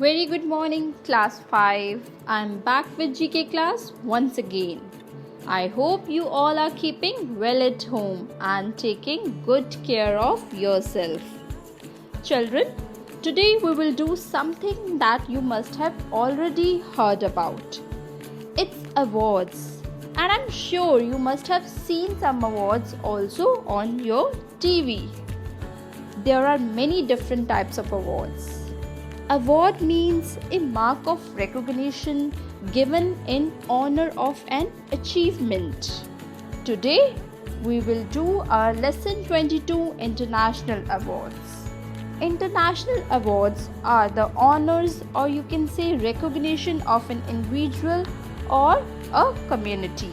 Very good morning, class 5. I'm back with GK class once again. I hope you all are keeping well at home and taking good care of yourself. Children, today we will do something that you must have already heard about. It's awards. And I'm sure you must have seen some awards also on your TV. There are many different types of awards. Award means a mark of recognition given in honor of an achievement. Today, we will do our Lesson 22 International Awards. International awards are the honors, or you can say recognition of an individual or a community.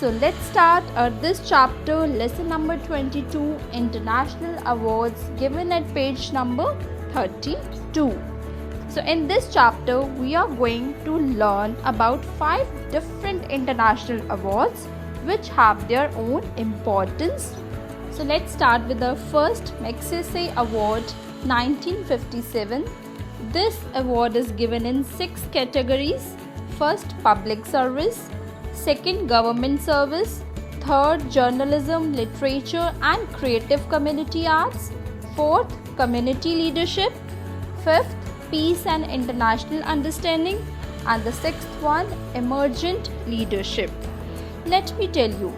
So let's start this chapter, lesson number 22, International Awards, given at page number 32. So in this chapter, we are going to learn about 5 different international awards which have their own importance. So let's start with the first Magsaysay Award 1957. This award is given in 6 categories. First, public service. Second, government service. Third, journalism, literature and creative community arts. Fourth, community leadership. Fifth, peace and international understanding. And the sixth one, emergent leadership. Let me tell you,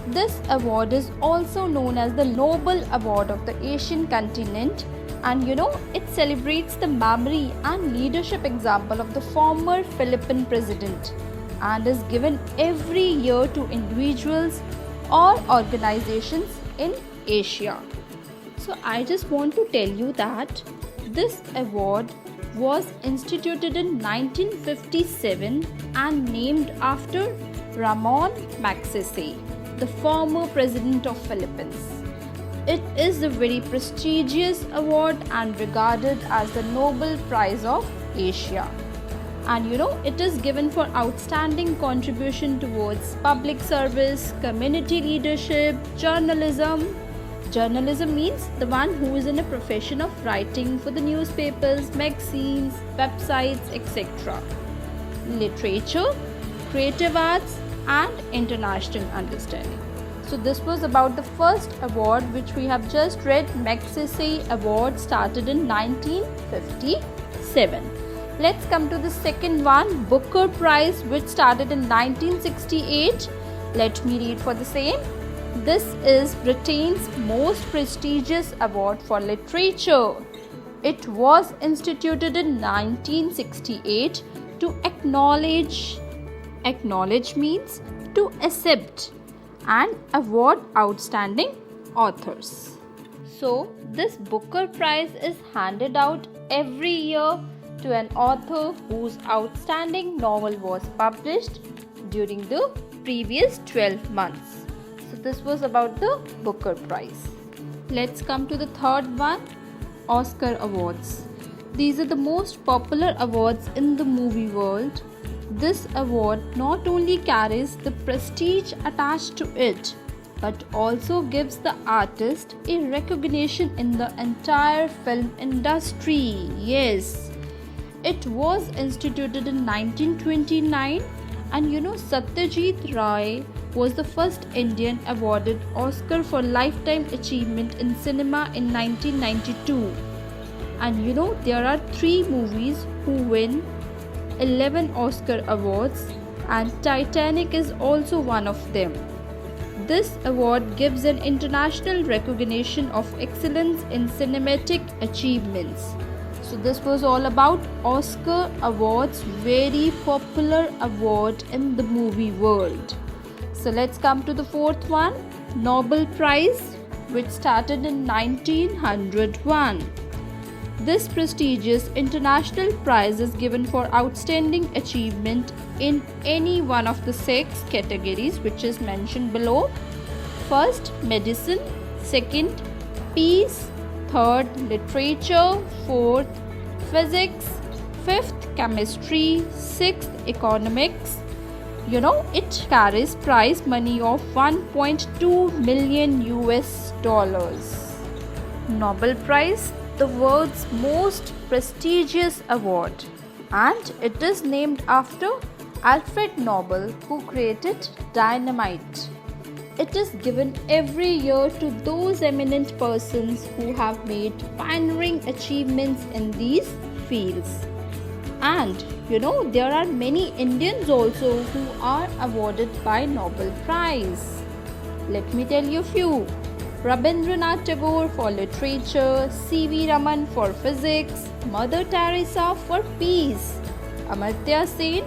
this award is also known as the Nobel Award of the Asian continent, and it celebrates the memory and leadership example of the former Philippine president and is given every year to individuals or organizations in Asia. So I just want to tell you that this award was instituted in 1957 and named after Ramon Magsaysay, the former president of Philippines. It is a very prestigious award and regarded as the Nobel Prize of Asia. And it is given for outstanding contribution towards public service, community leadership, journalism. Journalism means the one who is in a profession of writing for the newspapers, magazines, websites, etc. Literature, creative arts and international understanding. So this was about the first award which we have just read. Magsaysay Award started in 1957. Let's come to the second one, Booker Prize, which started in 1968. Let me read for the same. This is Britain's most prestigious award for literature. It was instituted in 1968 to acknowledge means to accept and award outstanding authors. So this Booker Prize is handed out every year to an author whose outstanding novel was published during the previous 12 months. So this was about the Booker Prize. Let's come to the third one, Oscar Awards. These are the most popular awards in the movie world. This award not only carries the prestige attached to it, but also gives the artist a recognition in the entire film industry. Yes, it was instituted in 1929, and Satyajit Ray was the first Indian awarded Oscar for lifetime achievement in cinema in 1992. And there are 3 movies who win 11 Oscar awards, and Titanic is also one of them. This award gives an international recognition of excellence in cinematic achievements. So this was all about Oscar Awards, very popular award in the movie world. So let's come to the fourth one, Nobel Prize, which started in 1901. This prestigious international prize is given for outstanding achievement in any one of the 6 categories which is mentioned below. First, medicine. Second, peace. Third, literature. Fourth, physics. Fifth, chemistry. Sixth, economics. It carries prize money of 1.2 million US dollars. Nobel Prize, the world's most prestigious award, and it is named after Alfred Nobel, who created dynamite. It is given every year to those eminent persons who have made pioneering achievements in these fields. And there are many Indians also who are awarded by Nobel Prize. Let me tell you a few. Rabindranath Tagore for literature, C.V. Raman for physics, Mother Teresa for peace, Amartya Sen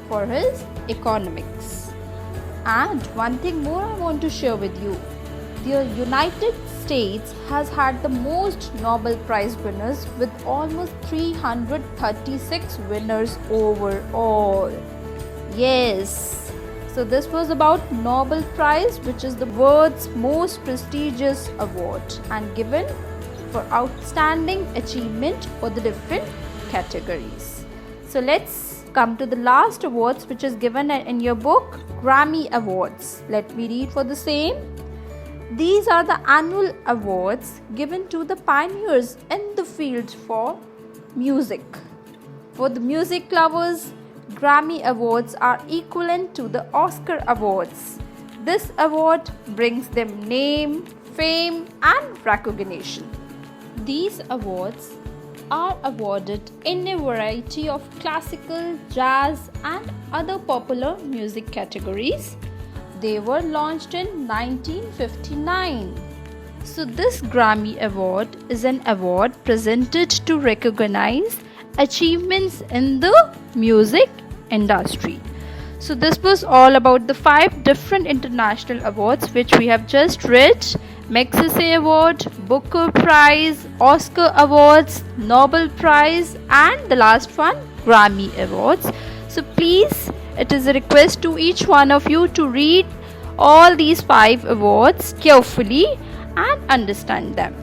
for his economics. And one thing more I want to share with you. The United States has had the most Nobel Prize winners with almost 336 winners overall. Yes. So this was about Nobel Prize, which is the world's most prestigious award and given for outstanding achievement for the different categories. So let's come to the last awards, which is given in your book, Grammy Awards. Let me read for the same. These are the annual awards given to the pioneers in the field for music. For the music lovers, Grammy Awards are equivalent to the Oscar Awards. This award brings them name, fame, and recognition. These awards are awarded in a variety of classical, jazz, and other popular music categories. They were launched in 1959. So this Grammy Award is an award presented to recognize achievements in the music industry. So this was all about the 5 different international awards which we have just read. Magsaysay Award, Booker Prize, Oscar Awards, Nobel Prize, and the last one, Grammy Awards. So please, it is a request to each one of you to read all these 5 awards carefully and understand them.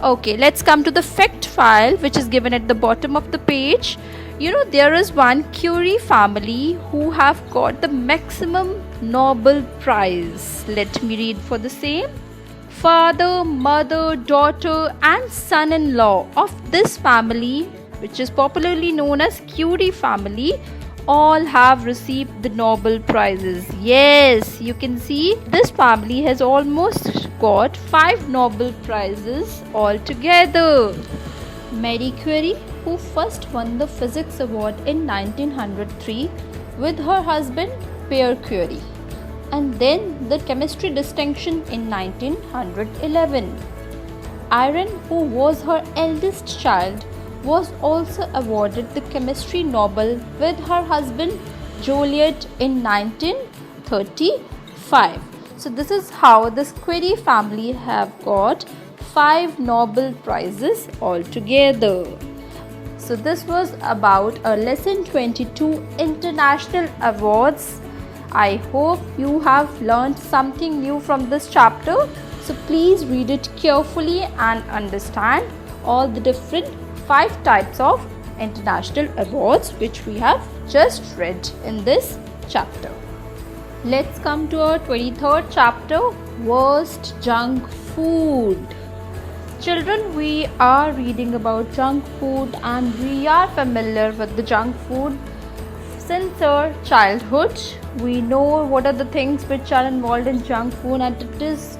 Okay, let's come to the fact file which is given at the bottom of the page. There is one Curie family who have got the maximum Nobel Prize. Let me read for the same. Father, mother, daughter, and son-in-law of this family, which is popularly known as Curie family, all have received the Nobel Prizes. Yes, you can see this family has almost got 5 Nobel Prizes altogether. Marie Curie, who first won the Physics Award in 1903 with her husband Pierre Curie, and then the Chemistry Distinction in 1911. Irene, who was her eldest child, was also awarded the Chemistry Nobel with her husband Joliot in 1935. So this is how this Curie family have got 5 Nobel Prizes altogether. So this was about a lesson 22 international awards. I hope you have learned something new from this chapter. So please read it carefully and understand all the different 5 types of international awards which we have just read in this chapter. Let's come to our 23rd chapter, Worst Junk Food. Children, we are reading about junk food and we are familiar with the junk food since our childhood. We know what are the things which are involved in junk food and it is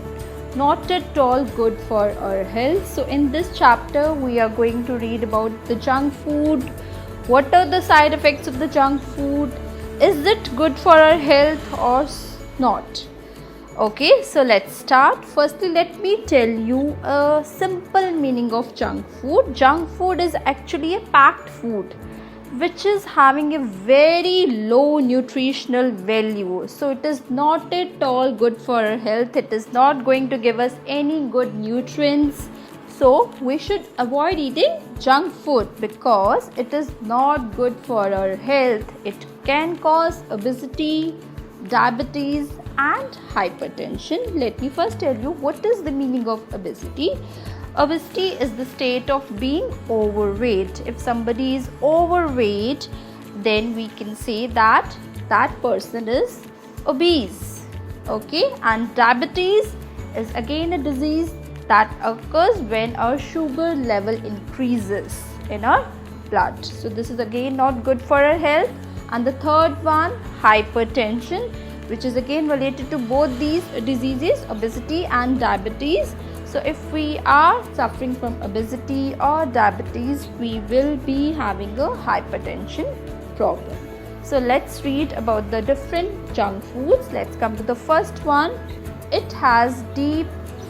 not at all good for our health. So in this chapter we are going to read about the junk food. What are the side effects of the junk food? Is it good for our health or not? Okay, so let's start. Firstly, let me tell you a simple meaning of junk food. Junk food is actually a packed food which is having a very low nutritional value. So it is not at all good for our health. It is not going to give us any good nutrients. So we should avoid eating junk food because it is not good for our health. It can cause obesity, diabetes, and hypertension. Let me first tell you what is the meaning of obesity. Obesity is the state of being overweight. If somebody is overweight, then we can say that that person is obese. Okay, and diabetes is again a disease that occurs when our sugar level increases in our blood. So this is again not good for our health. And the third one, hypertension, which is again related to both these diseases, obesity and diabetes. So if we are suffering from obesity or diabetes, we will be having a hypertension problem. So let's read about the different junk foods. Let's come to the first one. It has deep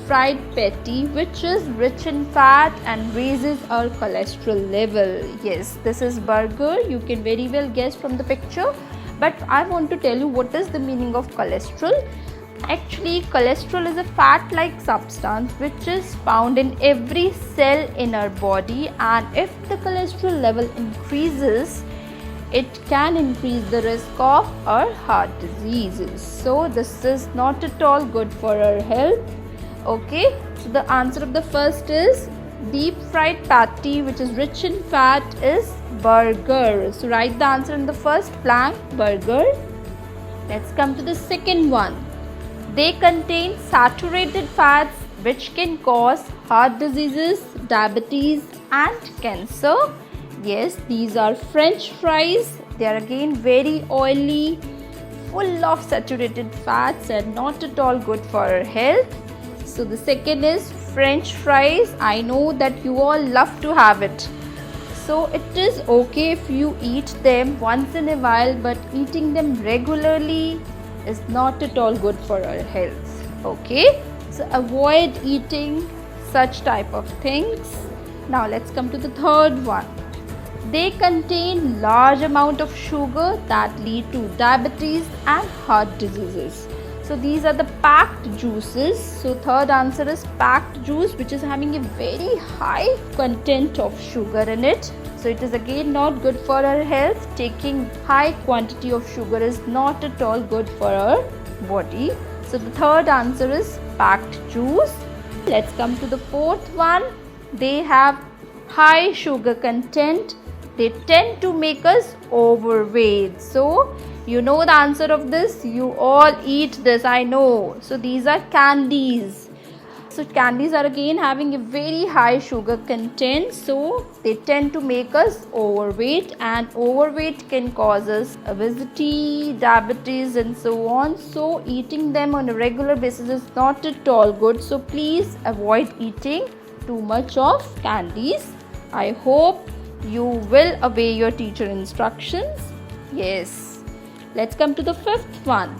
fried patty, which is rich in fat and raises our cholesterol level. Yes, this is burger. You can very well guess from the picture. But I want to tell you what is the meaning of cholesterol. Actually, cholesterol is a fat-like substance which is found in every cell in our body, and if the cholesterol level increases, it can increase the risk of our heart diseases. So this is not at all good for our health. Okay, so the answer of the first is deep fried patty, which is rich in fat, is burger. So write the answer in the first blank, burger. Let's come to the second one. They contain saturated fats which can cause heart diseases, diabetes and cancer. Yes, these are French fries. They are again very oily, full of saturated fats and not at all good for our health. So the second is French fries. I know that you all love to have it. So it is okay if you eat them once in a while, but eating them regularly is not at all good for our health. Okay, so avoid eating such type of things. Now let's come to the third one. They contain large amount of sugar that lead to diabetes and heart diseases. So these are the packed juices. So third answer is packed juice, which is having a very high content of sugar in it. So it is again not good for our health. Taking high quantity of sugar is not at all good for our body. So the third answer is packed juice. Let's come to the fourth one. They have high sugar content. They tend to make us overweight. So you know the answer of this. You all eat this, I know. So these are candies. So candies are again having a very high sugar content, so they tend to make us overweight, and overweight can cause us obesity, diabetes and so on. So eating them on a regular basis is not at all good. So please avoid eating too much of candies. I hope you will obey your teacher instructions. Yes. Let's come to the fifth one.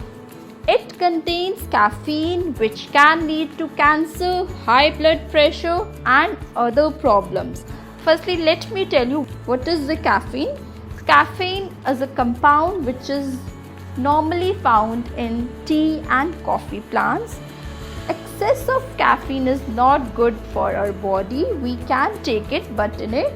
It contains caffeine, which can lead to cancer, high blood pressure and other problems. Firstly, let me tell you what is the caffeine. Caffeine is a compound which is normally found in tea and coffee plants. Excess of caffeine is not good for our body. We can take it, but in a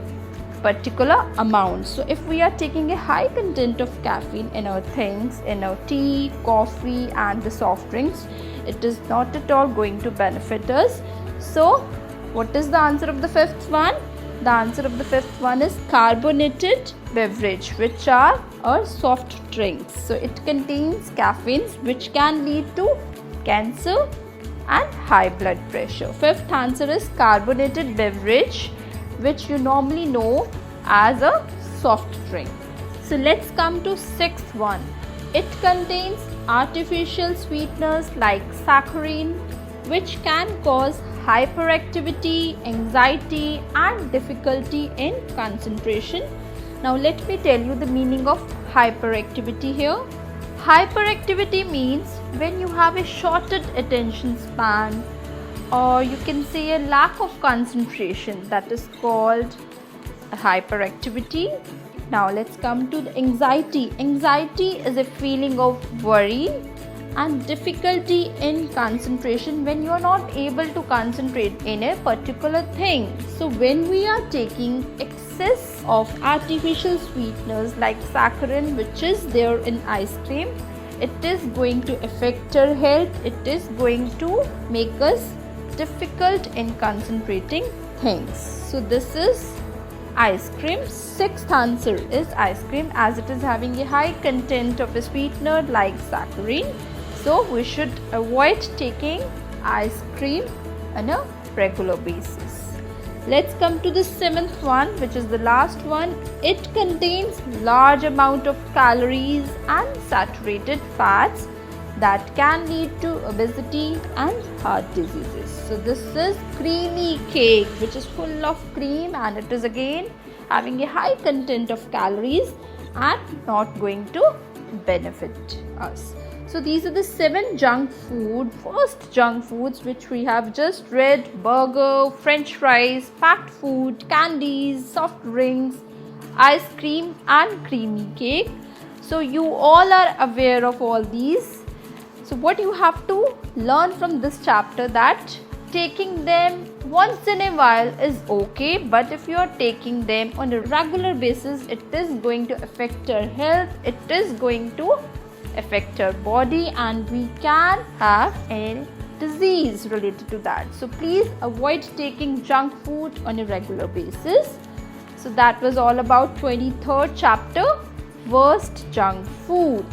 particular amount. So if we are taking a high content of caffeine in our things, in our tea, coffee and the soft drinks, it is not at all going to benefit us. So what is the answer of the fifth one? The answer of the fifth one is carbonated beverage, which are our soft drinks. So it contains caffeines which can lead to cancer and high blood pressure. Fifth answer is carbonated beverage, which you normally know as a soft drink. So let's come to sixth one. It contains artificial sweeteners like saccharin, which can cause hyperactivity, anxiety and difficulty in concentration. Now let me tell you the meaning of hyperactivity here. Hyperactivity means when you have a shortened attention span, or you can say a lack of concentration, that is called hyperactivity. Now let's come to the anxiety. Anxiety is a feeling of worry and difficulty in concentration when you are not able to concentrate in a particular thing. So when we are taking excess of artificial sweeteners like saccharin, which is there in ice cream, it is going to affect our health. It is going to make us difficult in concentrating things. So this is ice cream. Sixth answer is ice cream, as it is having a high content of a sweetener like saccharin. So we should avoid taking ice cream on a regular basis. Let's come to the seventh one, which is the last one. It contains large amount of calories and saturated fats that can lead to obesity and heart diseases. So this is creamy cake, which is full of cream, and it is again having a high content of calories and not going to benefit us. So these are the 7 junk food, first junk foods which we have just read: burger, french fries, packed food, candies, soft drinks, ice cream and creamy cake. So you all are aware of all these. So what you have to learn from this chapter, that taking them once in a while is okay, but if you are taking them on a regular basis, it is going to affect your health, it is going to affect our body, and we can have a disease related to that. So please avoid taking junk food on a regular basis. So that was all about 23rd chapter, worst junk food.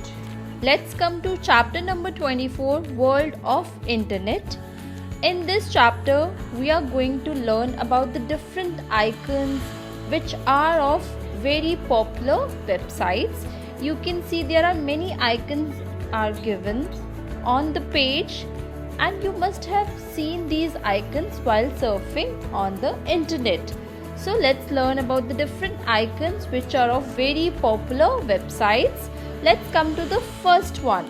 Let's come to chapter number 24, world of internet. In this chapter we are going to learn about the different icons which are of very popular websites. You can see there are many icons are given on the page, and you must have seen these icons while surfing on the internet. So let's learn about the different icons which are of very popular websites. Let's come to the first one.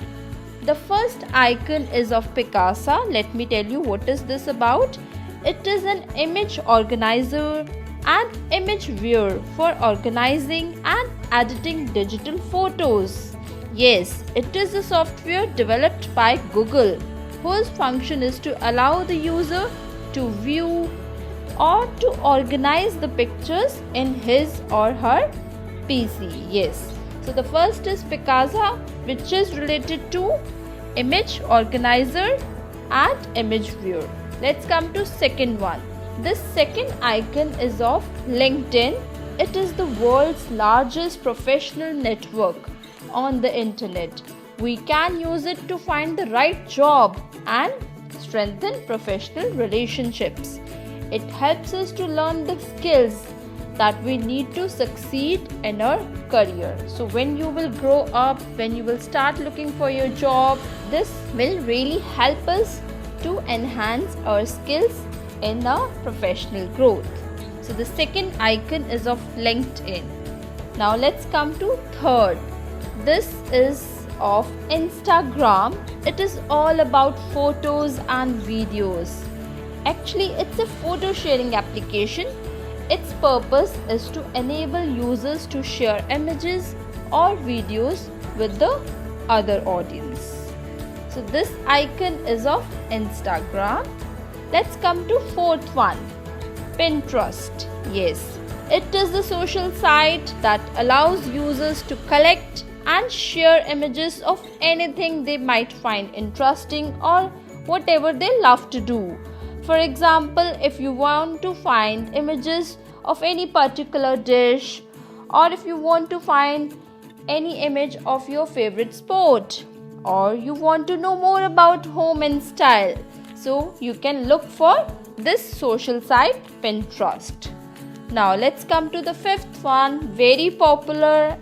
The first icon is of Picasa. Let me tell you what is this about. It is an image organizer and image viewer for organizing and editing digital photos. Yes, it is a software developed by Google, whose function is to allow the user to view or to organize the pictures in his or her PC. Yes, so the first is Picasa, which is related to image organizer and image viewer. Let's come to second one. This second icon is of LinkedIn. It is the world's largest professional network on the internet. We can use it to find the right job and strengthen professional relationships. It helps us to learn the skills that we need to succeed in our career. So when you will grow up, when you will start looking for your job, this will really help us to enhance our skills in our professional growth. So the second icon is of LinkedIn. Now let's come to third. This is of Instagram. It is all about photos and videos. Actually, it's a photo sharing application. Its purpose is to enable users to share images or videos with the other audience. So this icon is of Instagram. Let's come to fourth one, Pinterest. Yes, it is the social site that allows users to collect and share images of anything they might find interesting or whatever they love to do. For example, if you want to find images of any particular dish, or if you want to find any image of your favorite sport, or you want to know more about home and style, so you can look for this social site, Pinterest. Now let's come to the fifth one, very popular.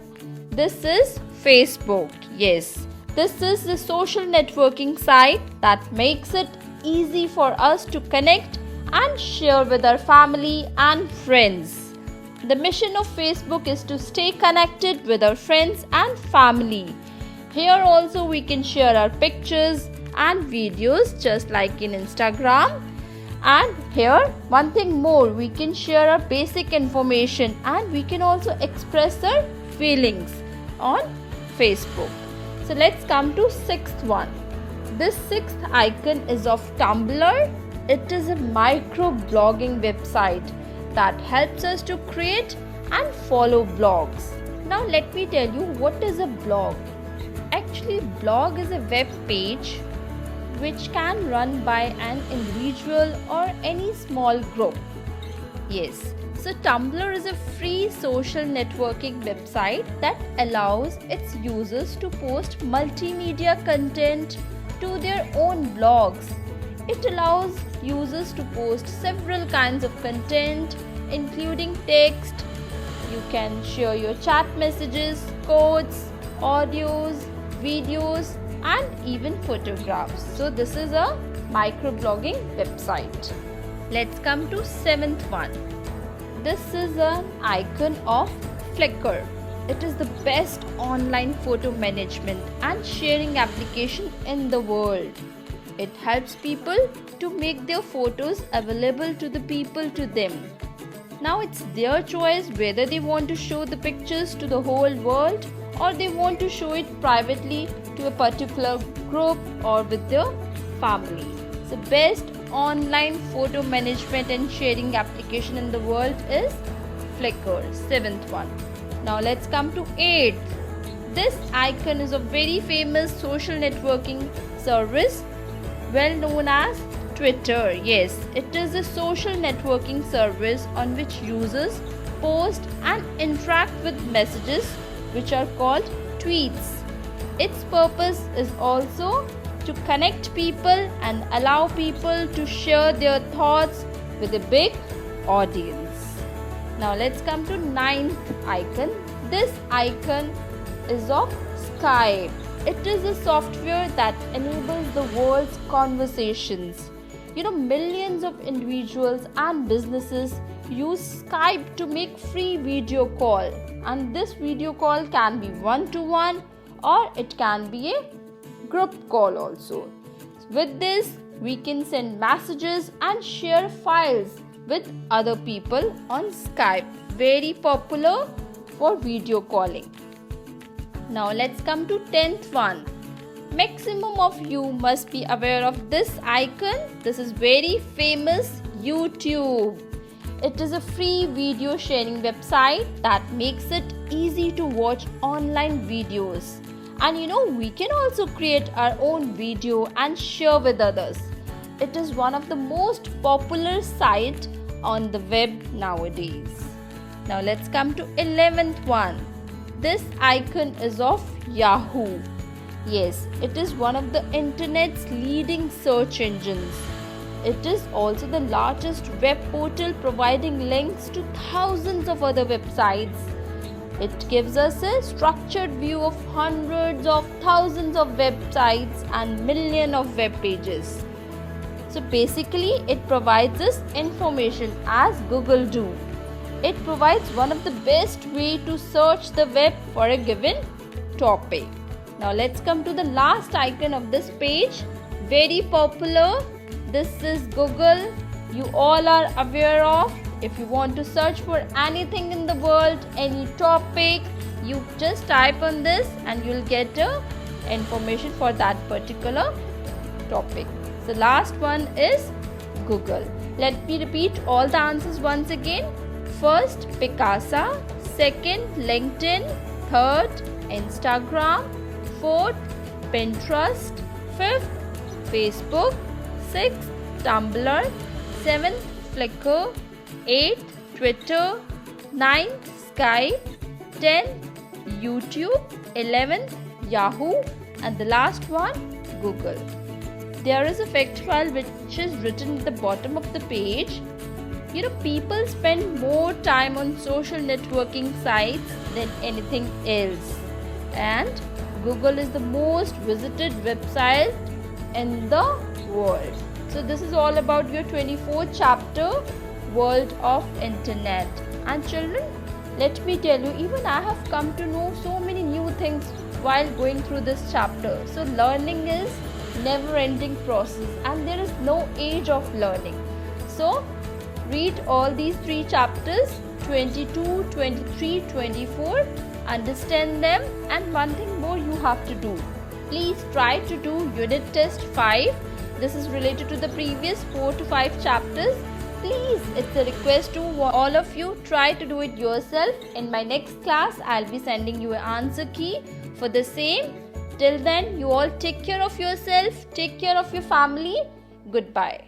This is Facebook. Yes, this is the social networking site that makes it easy for us to connect and share with our family and friends. The mission of Facebook is to stay connected with our friends and family. Here also we can share our pictures and videos just like in Instagram. And here one thing more, we can share our basic information and we can also express our feelings on Facebook. So let's come to sixth one. This sixth icon is of Tumblr. It is a micro-blogging website that helps us to create and follow blogs. Now let me tell you what is a blog. Actually, blog is a web page which can run by an individual or any small group. Yes, so Tumblr is a free social networking website that allows its users to post multimedia content to their own blogs. It allows users to post several kinds of content, including text. You can share your chat messages, quotes, audios, videos, and even photographs. So this is a microblogging website. Let's come to 7th one. This is an icon of Flickr. It is the best online photo management and sharing application in the world. It helps people to make their photos available to the people to them. Now it's their choice whether they want to show the pictures to the whole world or they want to show it privately to a particular group or with their family. So best online photo management and sharing application in the world is Flickr, 7th one. Now let's come to 8th. This icon is a very famous social networking service well known as Twitter. Yes, it is a social networking service on which users post and interact with messages which are called tweets. Its purpose is also to connect people and allow people to share their thoughts with a big audience. Now let's come to 9th icon. This icon is of Skype. It is a software that enables the world's conversations. Millions of individuals and businesses use Skype to make free video call, and this video call can be one-to-one or it can be a group call also. With this, we can send messages and share files with other people on Skype. Very popular for video calling. Now let's come to 10th one. Maximum of you must be aware of this icon. This is very famous, YouTube. It is a free video sharing website that makes it easy to watch online videos. And we can also create our own video and share with others. It is one of the most popular sites on the web nowadays. Now let's come to 11th one. This icon is of Yahoo. Yes, it is one of the internet's leading search engines. It is also the largest web portal providing links to thousands of other websites. It gives us a structured view of hundreds of thousands of websites and millions of web pages. So basically, it provides us information as Google do. It provides one of the best way to search the web for a given topic. Now let's come to the last icon of this page. Very popular. This is Google. You all are aware of. If you want to search for anything in the world, any topic, you just type on this and you'll get information for that particular topic. The last one is Google. Let me repeat all the answers once again. First, Picasa. Second, LinkedIn. Third, Instagram. Fourth, Pinterest. Fifth, Facebook. Sixth, Tumblr. Seventh, Flickr. 8th, Twitter. 9th, Skype. 10th, YouTube. 11th, Yahoo. And the last one, Google. There is a fact file which is written at the bottom of the page. People spend more time on social networking sites than anything else. And Google is the most visited website in the world. So this is all about your 24th chapter, World of Internet. And children, let me tell you, even I have come to know so many new things while going through this chapter. So learning is never-ending process and there is no age of learning. So read all these 3 chapters, 22, 23, 24, understand them, and one thing more you have to do. Please try to do unit test 5. This is related to the previous 4 to 5 chapters. Please, it's a request to all of you, try to do it yourself. In my next class, I'll be sending you an answer key for the same. Till then, you all take care of yourself, take care of your family. Goodbye.